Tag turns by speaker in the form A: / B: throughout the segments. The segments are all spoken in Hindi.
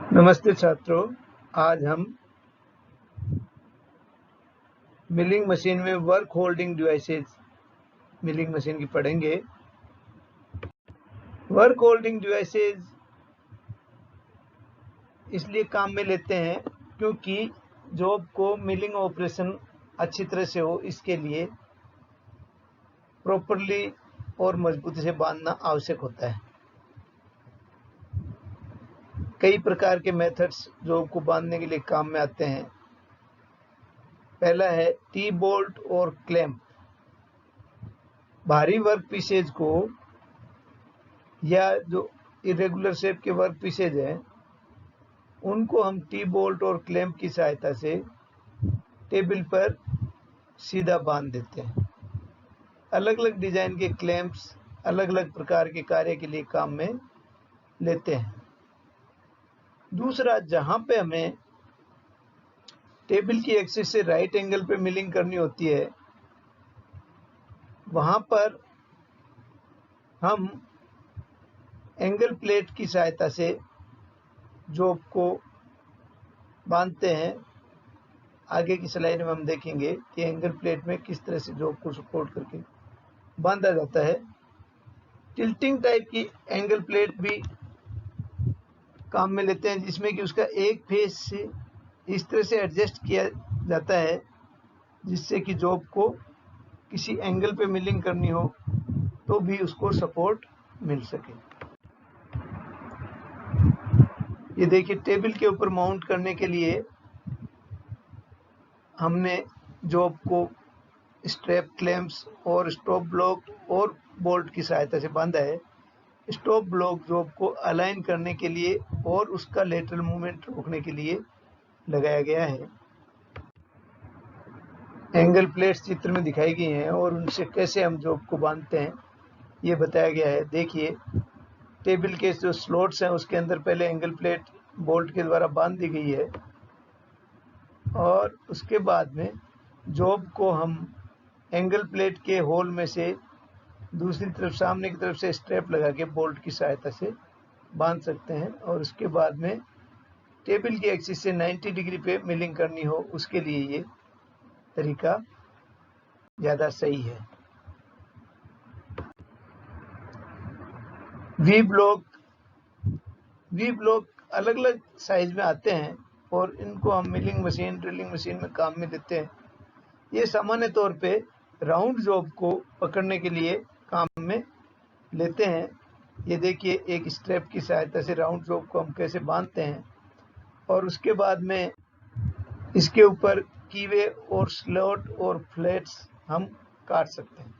A: नमस्ते छात्रों, आज हम मिलिंग मशीन में work holding devices milling machine की पढ़ेंगे। वर्क होल्डिंग डिवाइसेस इसलिए काम में लेते हैं क्योंकि जॉब को मिलिंग ऑपरेशन अच्छी तरह से हो, इसके लिए प्रॉपरली और मजबूती से बांधना आवश्यक होता है। कई प्रकार के मेथड्स जॉब को बांधने के लिए काम में आते हैं। पहला है टी बोल्ट और क्लैंप। भारी वर्क पीसेज को या जो इरेगुलर शेप के वर्क पीसेज हैं उनको हम टी बोल्ट और क्लैंप की सहायता से टेबल पर सीधा बांध देते हैं। अलग अलग डिजाइन के क्लैंप्स अलग अलग प्रकार के कार्य के लिए काम में लेते हैं। दूसरा, जहां पे हमें टेबल की एक्सिस से राइट एंगल पे मिलिंग करनी होती है, वहां पर हम एंगल प्लेट की सहायता से जॉब को बांधते हैं। आगे की स्लाइड में हम देखेंगे कि एंगल प्लेट में किस तरह से जॉब को सपोर्ट करके बांधा जाता है। टिल्टिंग टाइप की एंगल प्लेट भी काम में लेते हैं, जिसमें कि उसका एक फेस से इस तरह से एडजस्ट किया जाता है जिससे कि जॉब को किसी एंगल पे मिलिंग करनी हो तो भी उसको सपोर्ट मिल सके। ये देखिए, टेबल के ऊपर माउंट करने के लिए हमने जॉब को स्ट्रैप क्लैंप्स और स्टॉप ब्लॉक और बोल्ट की सहायता से बांधा है। स्टॉप ब्लॉक जॉब को अलाइन करने के लिए और उसका लेटरल मूवमेंट रोकने के लिए लगाया गया है। एंगल प्लेट्स चित्र में दिखाई गई हैं और उनसे कैसे हम जॉब को बांधते हैं ये बताया गया है। देखिए, टेबल के जो स्लॉट्स हैं उसके अंदर पहले एंगल प्लेट बोल्ट के द्वारा बांध दी गई है और उसके बाद में जॉब को हम एंगल प्लेट के होल में से दूसरी तरफ सामने की तरफ से स्ट्रैप लगा के बोल्ट की सहायता से बांध सकते हैं। और उसके बाद में टेबल की एक्सिस से 90 डिग्री पे मिलिंग करनी हो, उसके लिए ये तरीका ज़्यादा सही है। वी ब्लॉक अलग अलग साइज में आते हैं और इनको हम मिलिंग मशीन, ड्रिलिंग मशीन में काम में लेते हैं। ये सामान्य तौर पे राउंड जॉब को पकड़ने के लिए काम में लेते हैं। ये देखिए, एक स्ट्रैप की सहायता से राउंड जॉब को हम कैसे बांधते हैं और उसके बाद में इसके ऊपर कीवे और स्लॉट और फ्लैट्स हम काट सकते हैं।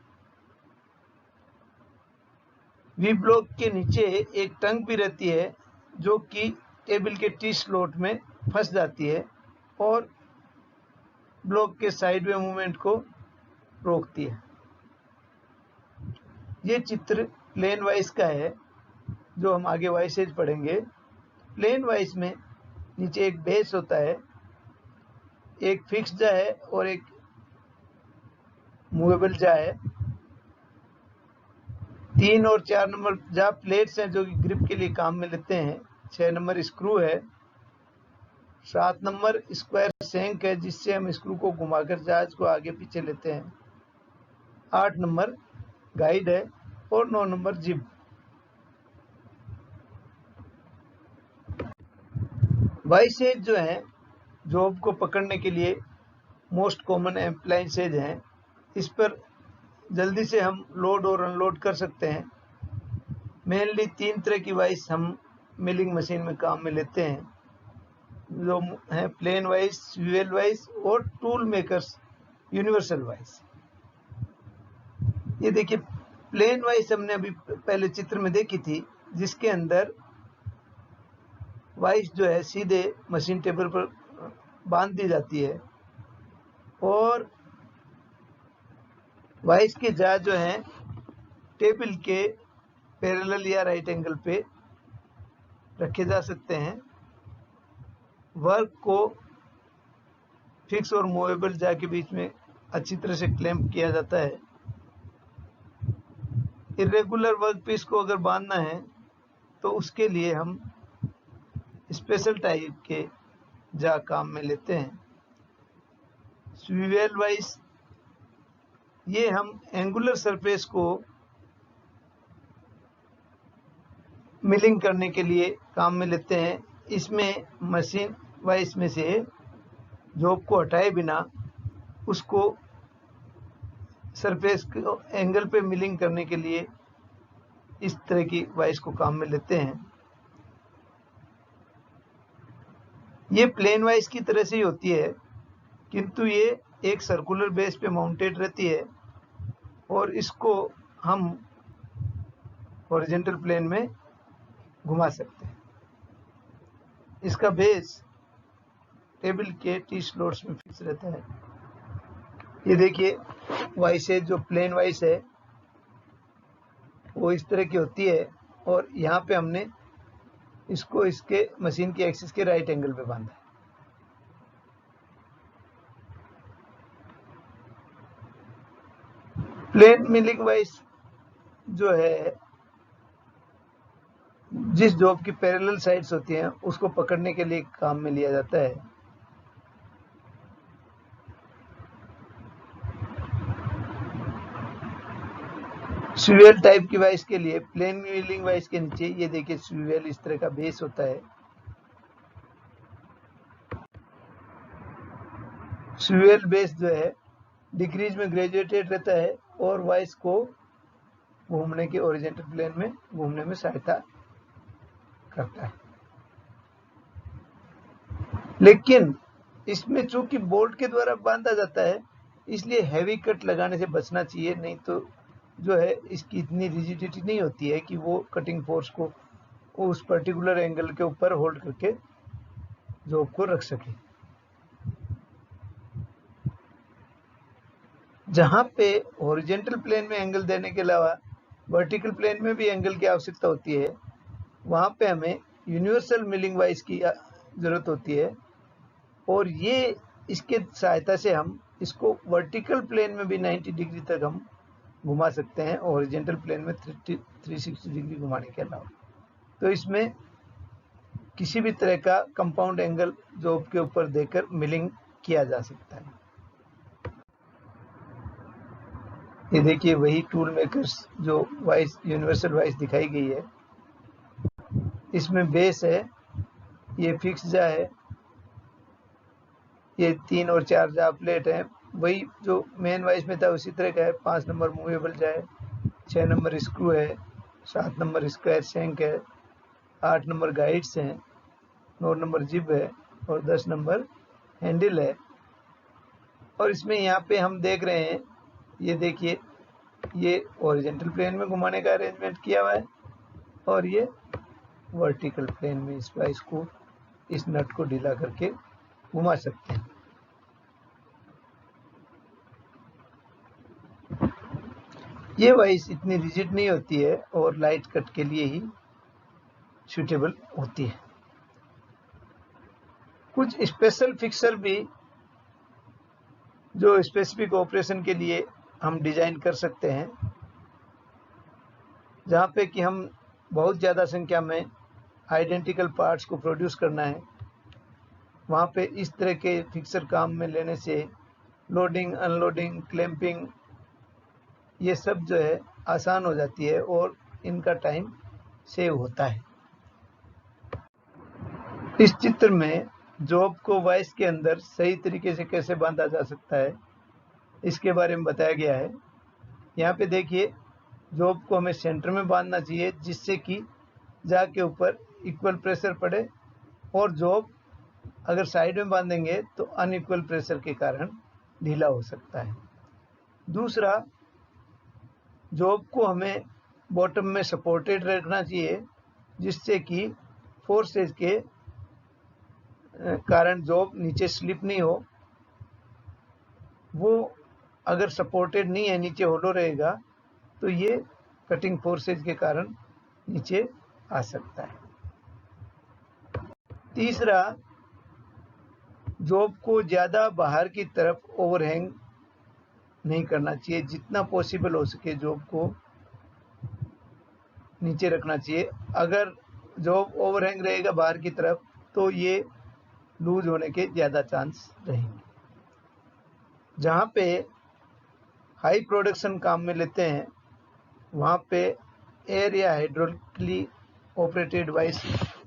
A: वी ब्लॉक के नीचे एक टंग भी रहती है जो कि टेबल के टी स्लॉट में फंस जाती है और ब्लॉक के साइडवे मूवमेंट को रोकती है। ये चित्र प्लेन वाइज का है जो हम आगे वाइसेज पढ़ेंगे। प्लेन वाइज में नीचे एक बेस होता है, एक फिक्स जा है और एक मूवेबल जा है। 3 और 4 नंबर जा प्लेट्स हैं जो कि ग्रिप के लिए काम में लेते हैं। 6 नंबर स्क्रू है। 7 नंबर स्क्वायर शैंक है जिससे हम स्क्रू को घुमाकर जहाज को आगे पीछे लेते हैं। 8 नंबर गाइड है और 9 नंबर जिब। वाइसेज जो है जॉब को पकड़ने के लिए मोस्ट कॉमन अप्लायंसेज हैं। इस पर जल्दी से हम लोड और अनलोड कर सकते हैं। मेनली 3 तरह की वाइस हम मिलिंग मशीन में काम में लेते हैं, जो है प्लेन वाइस, स्वीवेल वाइस और टूल मेकर्स यूनिवर्सल वाइस। ये देखिए, प्लेन वाइस हमने अभी पहले चित्र में देखी थी, जिसके अंदर वाइस जो है सीधे मशीन टेबल पर बांध दी जाती है और वाइस के जा जो हैं टेबल के पैरेलल या राइट एंगल पे रखे जा सकते हैं। वर्क को फिक्स और मूवेबल जा के बीच में अच्छी तरह से क्लैंप किया जाता है। इरेगुलर वर्क पीस को अगर बांधना है तो उसके लिए हम स्पेशल टाइप के जा काम में लेते हैं। स्वीवेल वाइस, ये हम एंगुलर सरफेस को मिलिंग करने के लिए काम में लेते हैं। इसमें मशीन वाइस में से जॉब को हटाए बिना उसको सरफेस को एंगल पे मिलिंग करने के लिए इस तरह की वाइस को काम में लेते हैं। ये प्लेन वाइस की तरह से ही होती है, किंतु ये एक सर्कुलर बेस पे माउंटेड रहती है और इसको हम हॉरिजॉन्टल प्लेन में घुमा सकते हैं। इसका बेस टेबल के टी स्लॉट्स में फिक्स रहता है। ये देखिए वाइस है, जो प्लेन वाइस है वो इस तरह की होती है और यहाँ पे हमने इसको इसके मशीन की एक्सिस के राइट एंगल पे बांधा है। प्लेन मिलिंग वाइस जो है, जिस जॉब की पैरेलल साइड्स होती हैं उसको पकड़ने के लिए काम में लिया जाता है। स्वीवेल टाइप की वाइस के लिए प्लेन मिलिंग वाइस के नीचे ये देखिए स्वीवेल इस तरह का बेस होता है। स्वीवेल बेस जो है डिक्रीज में ग्रेजुएटेड रहता है और वाइस को घूमने के हॉरिजॉन्टल प्लेन में घूमने में सहायता करता है। लेकिन इसमें चूंकि बोल्ट के द्वारा बांधा जाता है इसलिए हैवी कट लगाने से बचना चाहिए, नहीं तो जो है इसकी इतनी रिजिडिटी नहीं होती है कि वो कटिंग फोर्स को उस पर्टिकुलर एंगल के ऊपर होल्ड करके जॉब को रख सके। जहां पे हॉरिजॉन्टल प्लेन में एंगल देने के अलावा वर्टिकल प्लेन में भी एंगल की आवश्यकता होती है, वहां पे हमें यूनिवर्सल मिलिंग वाइस की जरूरत होती है और ये इसके सहायता से हम इसको वर्टिकल प्लेन में भी 90 डिग्री तक हम घुमा सकते हैं और हॉरिजॉन्टल प्लेन में 360 डिग्री घुमाने के अलावा। तो इसमें किसी भी तरह का कंपाउंड एंगल जॉब के ऊपर देकर मिलिंग किया जा सकता है। ये देखिए वही टूल मेकर्स जो वाइस यूनिवर्सल वाइस दिखाई गई है, इसमें बेस है, ये फिक्स जा है, ये 3 और 4 जा प्लेट है, वही जो मेन वाइस में था उसी तरह का है। 5 नंबर मूवेबल जा है, 6 नंबर स्क्रू है, 7 नंबर स्क्वायर शैंक है, 8 नंबर गाइड्स हैं, 9 नंबर जिब है और 10 नंबर हैंडल है। और इसमें यहाँ पे हम देख रहे हैं, ये देखिए ये हॉरिजॉन्टल प्लेन में घुमाने का अरेंजमेंट किया हुआ है और ये वर्टिकल प्लेन में इस वाइस को, इस नट को ढीला करके घुमा सकते हैं। ये वाइस इतनी रिजिड नहीं होती है और लाइट कट के लिए ही सूटेबल होती है। कुछ स्पेशल फिक्सर भी जो स्पेसिफिक ऑपरेशन के लिए हम डिजाइन कर सकते हैं, जहाँ पे कि हम बहुत ज़्यादा संख्या में आइडेंटिकल पार्ट्स को प्रोड्यूस करना है, वहाँ पे इस तरह के फिक्सर काम में लेने से लोडिंग, अनलोडिंग, क्लैंपिंग ये सब जो है आसान हो जाती है और इनका टाइम सेव होता है। इस चित्र में जॉब को वाइस के अंदर सही तरीके से कैसे बांधा जा सकता है इसके बारे में बताया गया है। यहाँ पे देखिए जॉब को हमें सेंटर में बांधना चाहिए जिससे कि जा के ऊपर इक्वल प्रेशर पड़े, और जॉब अगर साइड में बांधेंगे तो अनइक्वल प्रेशर के कारण ढीला हो सकता है। दूसरा, जॉब को हमें बॉटम में सपोर्टेड रखना चाहिए जिससे कि फोर्सेज के कारण जॉब नीचे स्लिप नहीं हो। वो अगर सपोर्टेड नहीं है, नीचे होलो रहेगा तो ये कटिंग फोर्सेज के कारण नीचे आ सकता है। तीसरा, जॉब को ज़्यादा बाहर की तरफ ओवरहैंग नहीं करना चाहिए, जितना पॉसिबल हो सके जॉब को नीचे रखना चाहिए। अगर जॉब ओवरहैंग रहेगा बाहर की तरफ तो ये लूज होने के ज़्यादा चांस रहेंगे। जहाँ पे हाई प्रोडक्शन काम में लेते हैं वहाँ पे एयर या हाइड्रोलिकली ऑपरेटेड वाइस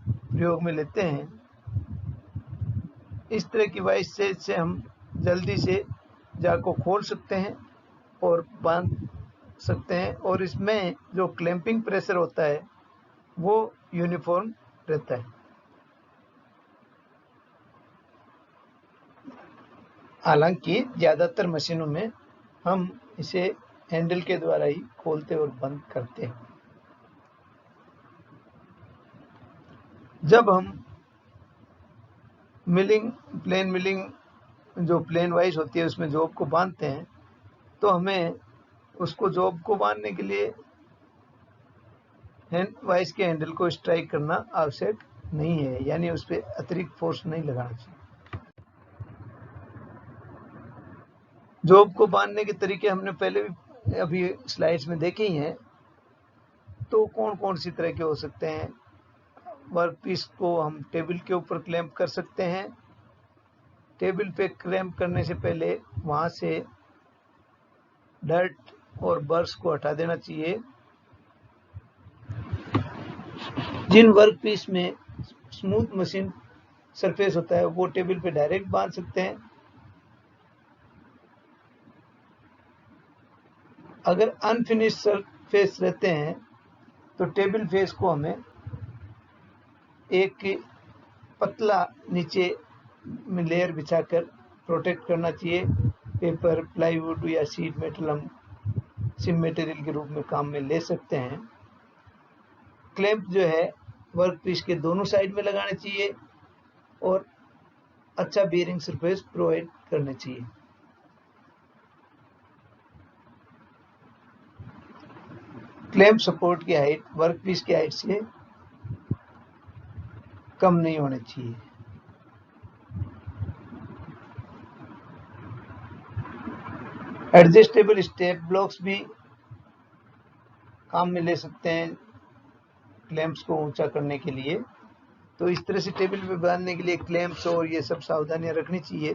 A: प्रयोग में लेते हैं। इस तरह की वाइस से हम जल्दी से जार को खोल सकते हैं और बांध सकते हैं, और इसमें जो क्लैंपिंग प्रेशर होता है वो यूनिफॉर्म रहता है। हालांकि ज़्यादातर मशीनों में हम इसे हैंडल के द्वारा ही खोलते और बंद करते हैं। जब हम प्लेन मिलिंग जो प्लेन वाइज होती है उसमें जॉब को बांधते हैं तो हमें उसको जॉब को बांधने के लिए वाइस के हैंडल को स्ट्राइक करना आवश्यक नहीं है, यानी उस पर अतिरिक्त फोर्स नहीं लगाना चाहिए। जॉब को बांधने के तरीके हमने पहले भी अभी स्लाइड्स में देखे ही हैं। तो कौन कौन सी तरह के हो सकते हैं? वर्क पीस को हम टेबल के ऊपर क्लैंप कर सकते हैं। टेबल पे क्लैंप करने से पहले वहाँ से डर्ट और बर्स को हटा देना चाहिए। जिन वर्क पीस में स्मूथ मशीन सरफेस होता है वो टेबल पे डायरेक्ट बांध सकते हैं। अगर अनफिनिश सरफेस रहते हैं तो टेबल फेस को हमें एक पतला नीचे में लेयर बिछाकर प्रोटेक्ट करना चाहिए। पेपर, प्लाईवुड या शीट मेटल हम सिम मटेरियल के रूप में काम में ले सकते हैं। क्लैंप जो है वर्क पीस के दोनों साइड में लगाने चाहिए और अच्छा बेयरिंग सरफेस प्रोवाइड करना चाहिए। क्लैंप सपोर्ट की हाइट वर्क पीस की हाइट से कम नहीं होनी चाहिए। एडजस्टेबल स्टेप ब्लॉक्स भी काम में ले सकते हैं क्लैंप्स को ऊंचा करने के लिए। तो इस तरह से टेबल पे बांधने के लिए क्लैंप्स और ये सब सावधानियां रखनी चाहिए।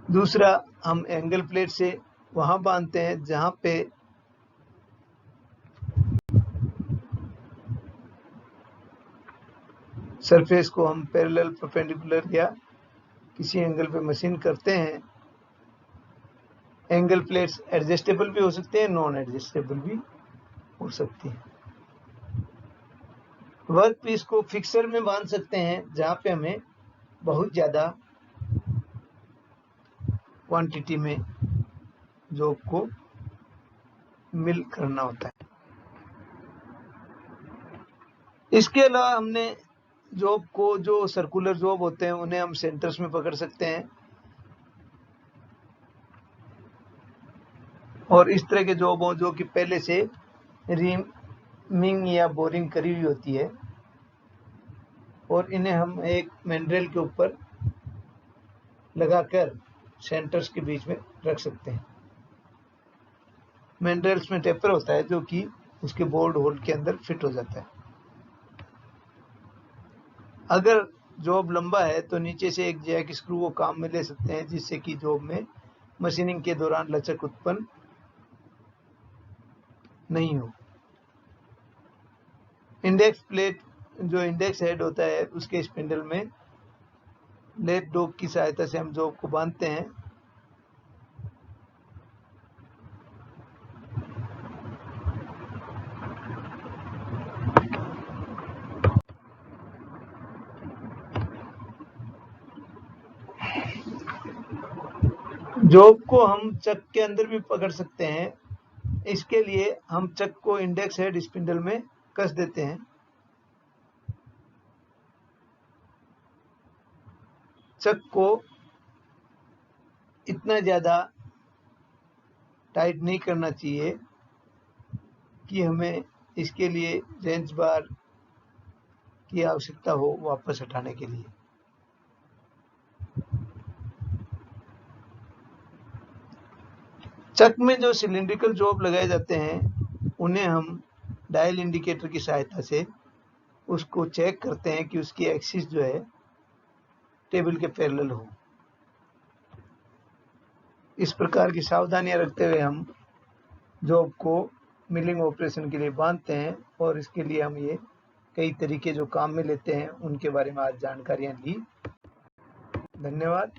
A: दूसरा, हम एंगल प्लेट से वहां बांधते हैं जहां पे सरफेस को हम पैरेलल, परपेंडिकुलर या किसी एंगल पे मशीन करते हैं। एंगल प्लेट्स एडजस्टेबल भी हो सकते हैं, नॉन एडजस्टेबल भी हो सकती हैं। वर्क पीस को फिक्सर में बांध सकते हैं जहां पे हमें बहुत ज़्यादा क्वांटिटी में जॉब को मिल करना होता है। इसके अलावा हमने जॉब को, जो सर्कुलर जॉब होते हैं उन्हें हम सेंटर्स में पकड़ सकते हैं, और इस तरह के जॉब हो जो कि पहले से रिमिंग या बोरिंग करी हुई होती है, और इन्हें हम एक मैंड्रेल के ऊपर लगाकर सेंटर्स के बीच में रख सकते हैं। मैंड्रेल्स में टेपर होता है जो कि उसके बोर्ड होल के अंदर फिट हो जाता है। अगर जॉब लंबा है तो नीचे से एक जैक स्क्रू को काम में ले सकते हैं जिससे कि जॉब में मशीनिंग के दौरान लचक उत्पन्न नहीं हो। इंडेक्स प्लेट, जो इंडेक्स हेड होता है, उसके स्पिंडल में लेड डॉग की सहायता से हम जॉब को बांधते हैं। जॉब को हम चक के अंदर भी पकड़ सकते हैं। इसके लिए हम चक को इंडेक्स हेड स्पिंडल में कस देते हैं। चक को इतना ज़्यादा टाइट नहीं करना चाहिए कि हमें इसके लिए रेंच बार की आवश्यकता हो वापस हटाने के लिए। चक में जो सिलिंड्रिकल जॉब लगाए जाते हैं उन्हें हम डायल इंडिकेटर की सहायता से उसको चेक करते हैं कि उसकी एक्सिस जो है टेबल के पैरेलल हो। इस प्रकार की सावधानियां रखते हुए हम जॉब को मिलिंग ऑपरेशन के लिए बांधते हैं, और इसके लिए हम ये कई तरीके जो काम में लेते हैं उनके बारे में आज जानकारियां ली। धन्यवाद।